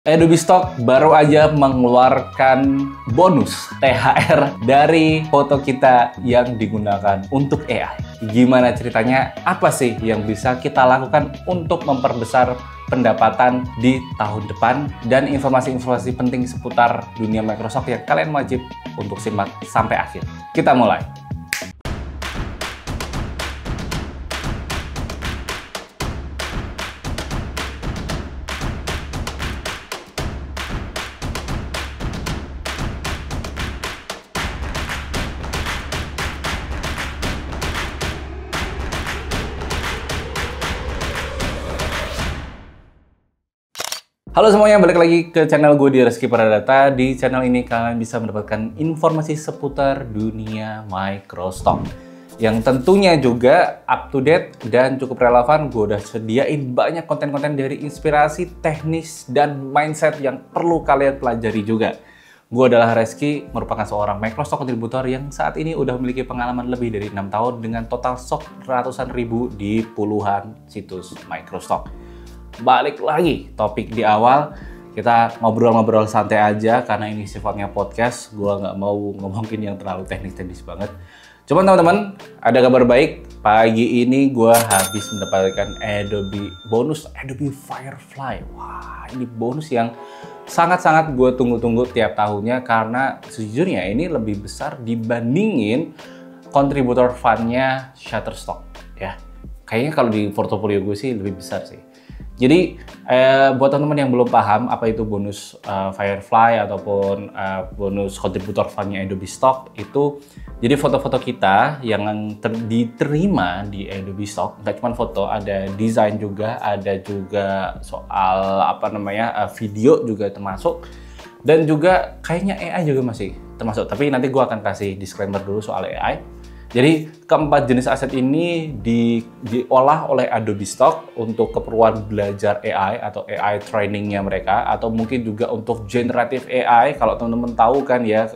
Adobe Stock baru aja mengeluarkan bonus THR dari foto kita yang digunakan untuk AI. Gimana ceritanya? Apa sih yang bisa kita lakukan untuk memperbesar pendapatan di tahun depan? Dan informasi-informasi penting seputar dunia Microsoft yang kalian wajib untuk simak sampai akhir. Kita mulai. Halo semuanya, balik lagi ke channel gue di Reski Pradata. Di channel ini kalian bisa mendapatkan informasi seputar dunia Microsoft yang tentunya juga up to date dan cukup relevan. Gue udah sediain banyak konten-konten dari inspirasi, teknis, dan mindset yang perlu kalian pelajari juga. Gue adalah Reski, merupakan seorang Microsoft kontributor yang saat ini udah memiliki pengalaman lebih dari 6 tahun dengan total stok ratusan ribu di puluhan situs Microsoft. Balik lagi topik di awal, kita ngobrol-ngobrol santai aja karena ini sifatnya podcast. Gua nggak mau ngomongin yang terlalu teknis banget. Cuman teman-teman, ada kabar baik. Pagi ini gua habis mendapatkan bonus Adobe Firefly. Wah, ini bonus yang sangat-sangat gue tunggu-tunggu tiap tahunnya karena sejujurnya ini lebih besar dibandingin kontributor fundnya Shutterstock ya. Kayaknya kalau di portofolio gue sih lebih besar sih. Jadi buat teman-teman yang belum paham apa itu bonus Firefly ataupun bonus kontributor fundnya Adobe Stock itu, jadi foto-foto kita yang diterima di Adobe Stock, nggak cuma foto, ada desain juga, ada juga soal video juga termasuk, dan juga kayaknya AI juga masih termasuk. Tapi nanti gue akan kasih disclaimer dulu soal AI. Jadi keempat jenis aset ini diolah oleh Adobe Stock untuk keperluan belajar AI atau AI trainingnya mereka, atau mungkin juga untuk generative AI. Kalau teman-teman tahu kan ya,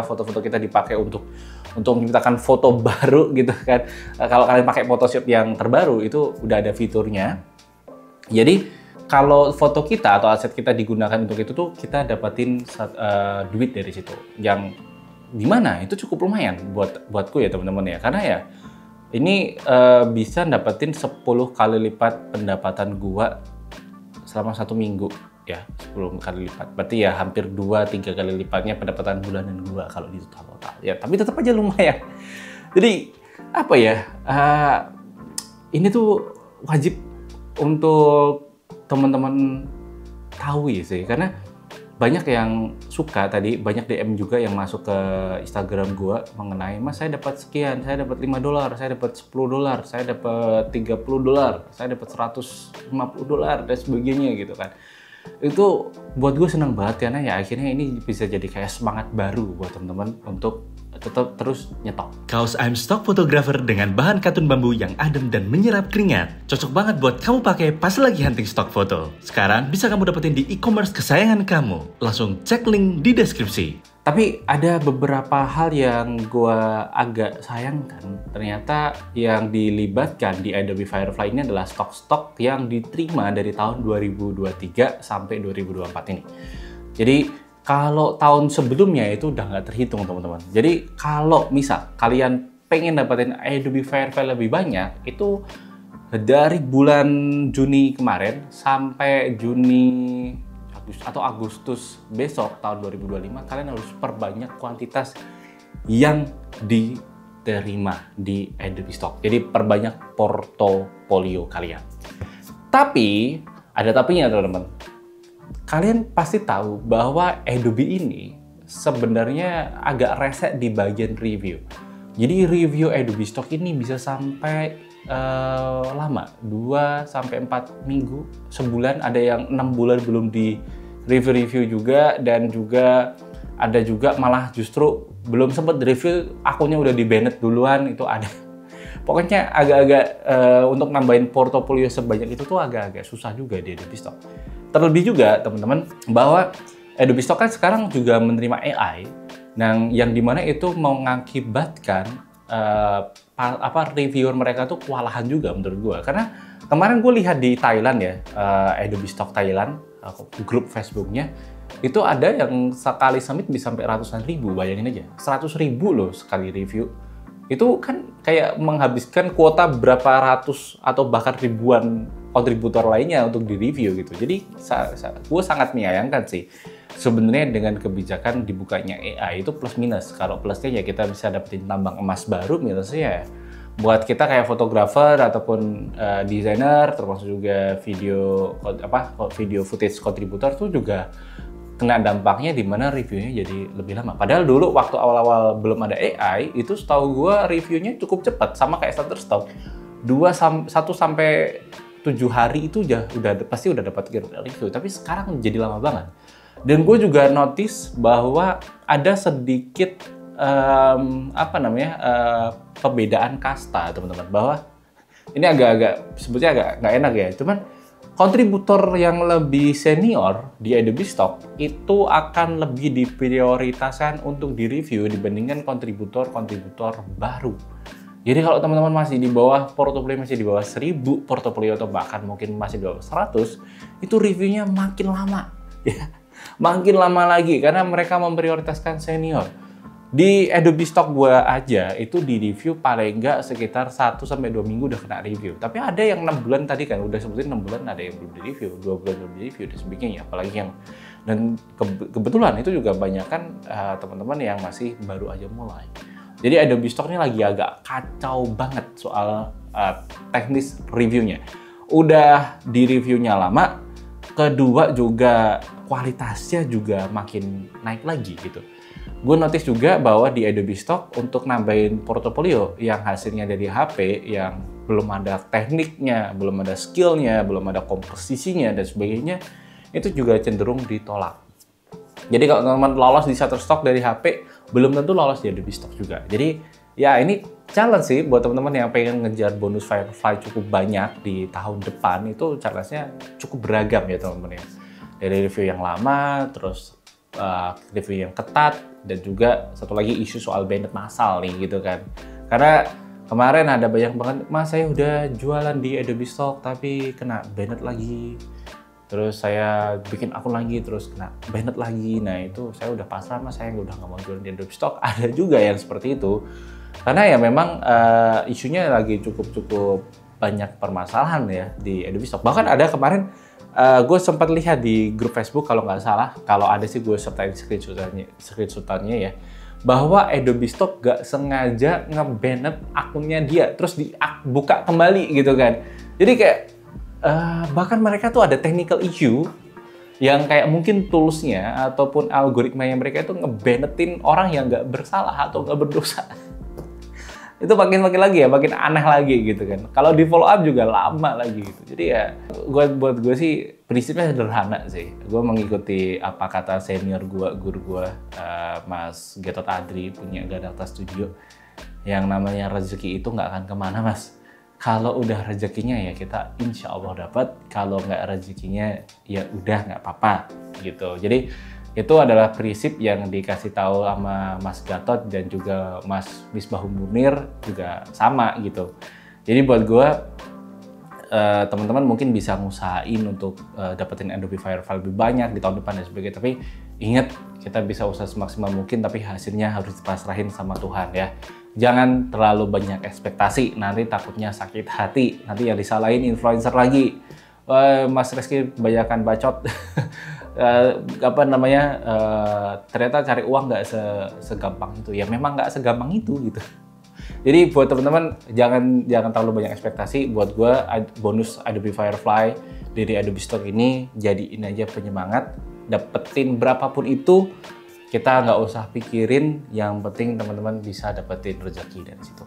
foto-foto kita dipakai untuk menciptakan foto baru gitu kan. Kalau kalian pakai Photoshop yang terbaru itu udah ada fiturnya. Jadi kalau foto kita atau aset kita digunakan untuk itu tuh kita dapatin duit dari situ yang dimana itu cukup lumayan buatku ya teman-teman ya, karena ya ini bisa dapetin 10 kali lipat pendapatan gua selama 1 minggu ya, 10 kali lipat, berarti ya hampir 2-3 kali lipatnya pendapatan bulanan gua kalau di total ya, tapi tetap aja lumayan. Jadi apa ya, ini tuh wajib untuk teman-teman tahu ya sih, karena banyak yang suka tadi, banyak DM juga yang masuk ke Instagram gua mengenai, "Mas, saya dapat sekian, saya dapat $5, saya dapat $10, saya dapat $30, saya dapat $150 dan sebagainya gitu kan. Itu buat gue seneng banget karena ya akhirnya ini bisa jadi kayak semangat baru buat teman-teman untuk tetap terus nyetok. Kaos I'm Stock Photographer dengan bahan katun bambu yang adem dan menyerap keringat. Cocok banget buat kamu pakai pas lagi hunting stok foto. Sekarang bisa kamu dapetin di e-commerce kesayangan kamu. Langsung cek link di deskripsi. Tapi ada beberapa hal yang gue agak sayangkan. Ternyata yang dilibatkan di Adobe Firefly ini adalah stok-stok yang diterima dari tahun 2023 sampai 2024 ini. Jadi kalau tahun sebelumnya itu udah nggak terhitung teman-teman. Jadi kalau misal kalian pengen dapetin Adobe Firefly lebih banyak, itu dari bulan Juni kemarin sampai Agustus besok tahun 2025, kalian harus perbanyak kuantitas yang diterima di Adobe Stock. Jadi perbanyak portofolio kalian. Tapi ada tapinya teman-teman. Kalian pasti tahu bahwa Adobe ini sebenarnya agak rese di bagian review. Jadi review Adobe Stock ini bisa sampai lama, 2-4 minggu, sebulan, ada yang 6 bulan belum di review juga, dan juga ada juga malah justru belum sempat review, akunnya udah di-banned duluan, itu ada. Pokoknya agak-agak untuk nambahin portofolio sebanyak itu tuh agak-agak susah juga di Adobe Stock. Terlebih juga teman-teman bahwa Adobe Stock kan sekarang juga menerima AI, yang dimana itu mengakibatkan reviewer mereka tuh kewalahan juga menurut gue. Karena kemarin gue lihat di Thailand ya, Adobe Stock Thailand, grup Facebooknya, itu ada yang sekali submit bisa sampai ratusan ribu, bayangin aja. 100.000 loh sekali review. Itu kan kayak menghabiskan kuota berapa ratus atau bahkan ribuan kontributor lainnya untuk di-review gitu. Jadi gue sangat menyayangkan sih. Sebenarnya dengan kebijakan dibukanya AI itu plus minus. Kalau plusnya ya kita bisa dapetin tambang emas baru, minusnya ya buat kita kayak fotografer ataupun desainer, termasuk juga video footage kontributor tuh juga kena dampaknya di mana reviewnya jadi lebih lama. Padahal dulu waktu awal-awal belum ada AI itu setahu gue reviewnya cukup cepat, sama kayak Shutterstock. 1 sampai 7 hari itu pasti udah dapat review, tapi sekarang jadi lama banget. Dan gue juga notice bahwa ada sedikit perbedaan kasta, teman-teman. Bahwa ini sebetulnya agak nggak enak ya. Cuman kontributor yang lebih senior di Adobe Stock itu akan lebih diprioritaskan untuk di-review dibandingkan kontributor baru. Jadi kalau teman-teman masih di bawah portofolio, masih di bawah 1000 portofolio atau bahkan mungkin masih di bawah 100, itu reviewnya makin lama. Ya. Makin lama lagi karena mereka memprioritaskan senior. Di Adobe Stock gua aja itu di review paling nggak sekitar 1-2 minggu udah kena review. Tapi ada yang 6 bulan tadi kan udah sebutin 6 bulan, ada yang belum di review, 2 bulan belum di review dan sebagainya. Apalagi yang dan kebetulan itu juga banyak kan teman-teman yang masih baru aja mulai. Jadi Adobe Stock ini lagi agak kacau banget soal teknis reviewnya. Udah di reviewnya lama, kedua juga kualitasnya juga makin naik lagi gitu. Gue notice juga bahwa di Adobe Stock untuk nambahin portofolio yang hasilnya dari HP yang belum ada tekniknya, belum ada skillnya, belum ada komposisinya dan sebagainya, itu juga cenderung ditolak. Jadi kalau teman-teman lolos di Shutterstock dari HP, belum tentu lolos di Adobe Stock juga. Jadi ya ini challenge sih buat teman-teman yang pengen ngejar bonus Firefly cukup banyak di tahun depan. Itu challenge-nya cukup beragam ya teman-teman ya. Dari review yang lama, terus review yang ketat, dan juga satu lagi isu soal banned massal nih gitu kan. Karena kemarin ada banyak banget, mas saya udah jualan di Adobe Stock tapi kena banned lagi. Terus saya bikin akun lagi terus kena banned lagi. Nah itu saya udah pasrah mas, saya udah nggak mau jualan di Adobe Stock. Ada juga yang seperti itu. Karena ya memang isunya lagi cukup banyak permasalahan ya di Adobe Stock. Bahkan ada kemarin gue sempat lihat di grup Facebook kalau nggak salah, kalau ada sih gue sertain screenshotannya ya, bahwa Adobe Stock gak sengaja nge-banned akunnya dia, terus dibuka kembali gitu kan. Jadi kayak bahkan mereka tuh ada technical issue yang kayak mungkin toolsnya ataupun algoritmanya mereka itu nge-bannedin orang yang nggak bersalah atau nggak berdosa. Itu makin lagi ya, makin aneh lagi gitu kan. Kalau di follow up juga lama lagi gitu. Jadi ya, buat gue sih prinsipnya sederhana sih. Gue mengikuti apa kata senior gue, guru gue, Mas Gatot Adri, punya Gadakta Studio. Yang namanya rezeki itu nggak akan kemana mas. Kalau udah rezekinya ya kita insya Allah dapat. Kalau nggak rezekinya ya udah nggak apa-apa gitu. Jadi itu adalah prinsip yang dikasih tahu sama Mas Gatot dan juga Mas Misbahul Munir juga sama gitu. Jadi buat gue, teman-teman mungkin bisa ngusahain untuk dapetin Adobe Firefly lebih banyak di tahun depan dan sebagainya. Tapi ingat, kita bisa usaha semaksimal mungkin, tapi hasilnya harus dipasrahin sama Tuhan ya. Jangan terlalu banyak ekspektasi, nanti takutnya sakit hati. Nanti yang disalahin influencer lagi. Mas Rizky kebanyakan bacot. Ternyata cari uang nggak segampang itu. Ya memang nggak segampang itu gitu. Jadi buat teman-teman jangan terlalu banyak ekspektasi. Buat gue bonus Adobe Firefly dari Adobe Stock ini jadiin aja penyemangat. Dapetin berapapun itu, kita nggak usah pikirin. Yang penting teman-teman bisa dapetin rezeki dari situ.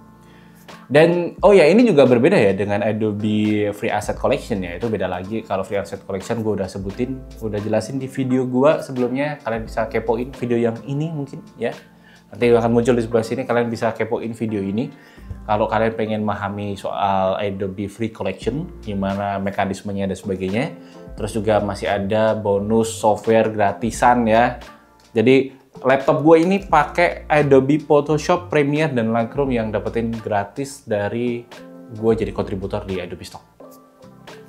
Dan oh ya, ini juga berbeda ya dengan Adobe Free Asset Collection ya. Itu beda lagi. Kalau Free Asset Collection gue udah sebutin, udah jelasin di video gue sebelumnya. Kalian bisa kepoin video yang ini mungkin ya. Nanti akan muncul di sebelah sini, kalian bisa kepoin video ini. Kalau kalian pengen memahami soal Adobe Free Collection, gimana mekanismenya dan sebagainya. Terus juga masih ada bonus software gratisan ya. Jadi laptop gue ini pakai Adobe Photoshop, Premiere, dan Lightroom yang dapetin gratis dari gue jadi kontributor di Adobe Stock.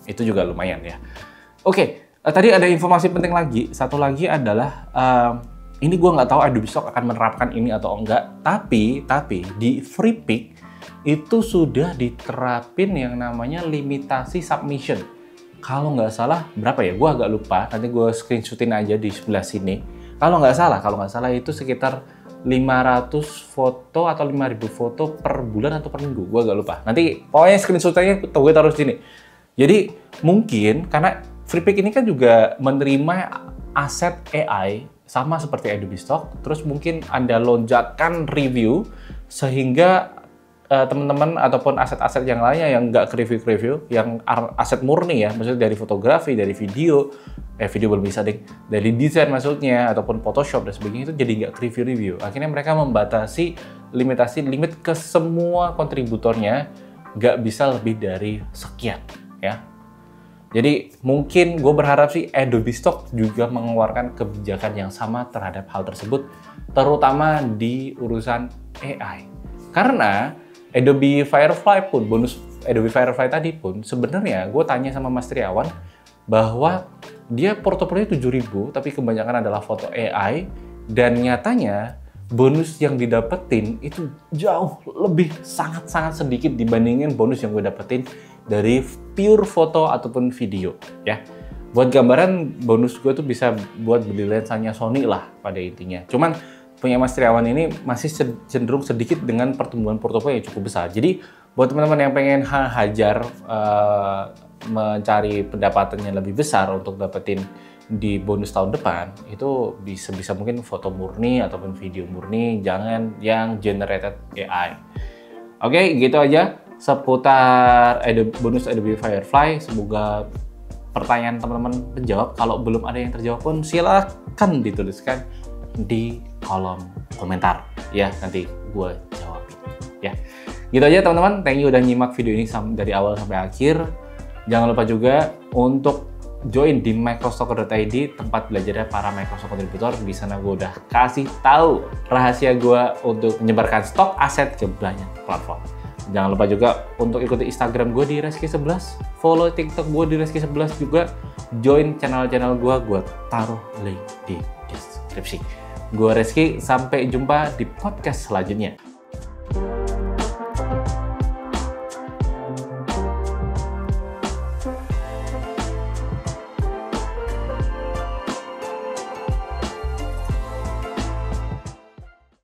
Itu juga lumayan ya. Oke, Tadi ada informasi penting lagi. Satu lagi adalah ini gue nggak tahu Adobe Stock akan menerapkan ini atau enggak. Tapi di FreePic itu sudah diterapin yang namanya limitasi submission. Kalau nggak salah berapa ya? Gue agak lupa. Nanti gue screenshotin aja di sebelah sini. Kalau nggak salah itu sekitar 500 foto atau 5.000 foto per bulan atau per minggu. Gue agak lupa. Nanti pokoknya screenshotannya gue taruh sini. Jadi mungkin karena FreePic ini kan juga menerima aset AI sama seperti Adobe Stock, terus mungkin ada lonjakan review sehingga teman-teman ataupun aset-aset yang lainnya yang nggak ke review, yang aset murni ya, maksudnya dari fotografi, dari video belum bisa deh, dari desain maksudnya ataupun Photoshop dan sebagainya itu jadi nggak ke review. Akhirnya mereka membatasi limit ke semua kontributornya, nggak bisa lebih dari sekian ya. Jadi mungkin gue berharap sih Adobe Stock juga mengeluarkan kebijakan yang sama terhadap hal tersebut, terutama di urusan AI. Karena Adobe Firefly pun, bonus Adobe Firefly tadi pun, sebenarnya gue tanya sama Mas Triawan bahwa dia portofolio 7.000, tapi kebanyakan adalah foto AI, dan nyatanya bonus yang didapetin itu jauh lebih sangat-sangat sedikit dibandingin bonus yang gue dapetin dari pure foto ataupun video ya. Buat gambaran bonus gue tuh bisa buat beli lensanya Sony lah pada intinya. Cuman punya Mas Triawan ini masih cenderung sedikit dengan pertumbuhan portofolio yang cukup besar. Jadi buat teman-teman yang pengen hajar mencari pendapatannya lebih besar untuk dapetin di bonus tahun depan, itu bisa mungkin foto murni ataupun video murni, jangan yang generated AI. Oke, gitu aja seputar bonus Adobe Firefly. Semoga pertanyaan teman-teman terjawab. Kalau belum ada yang terjawab pun silahkan dituliskan di kolom komentar ya, nanti gue jawabin ya. Gitu aja teman-teman, thank you udah nyimak video ini dari awal sampai akhir. Jangan lupa juga untuk join di microstock.id, tempat belajarnya para Microsoft kontributor. Di sana gue udah kasih tahu rahasia gue untuk menyebarkan stok aset ke banyak platform. Jangan lupa juga untuk ikuti Instagram gue di Reski11, follow TikTok gue di Reski11 juga, join channel-channel gue taruh link di deskripsi. Gue Reski, sampai jumpa di podcast selanjutnya.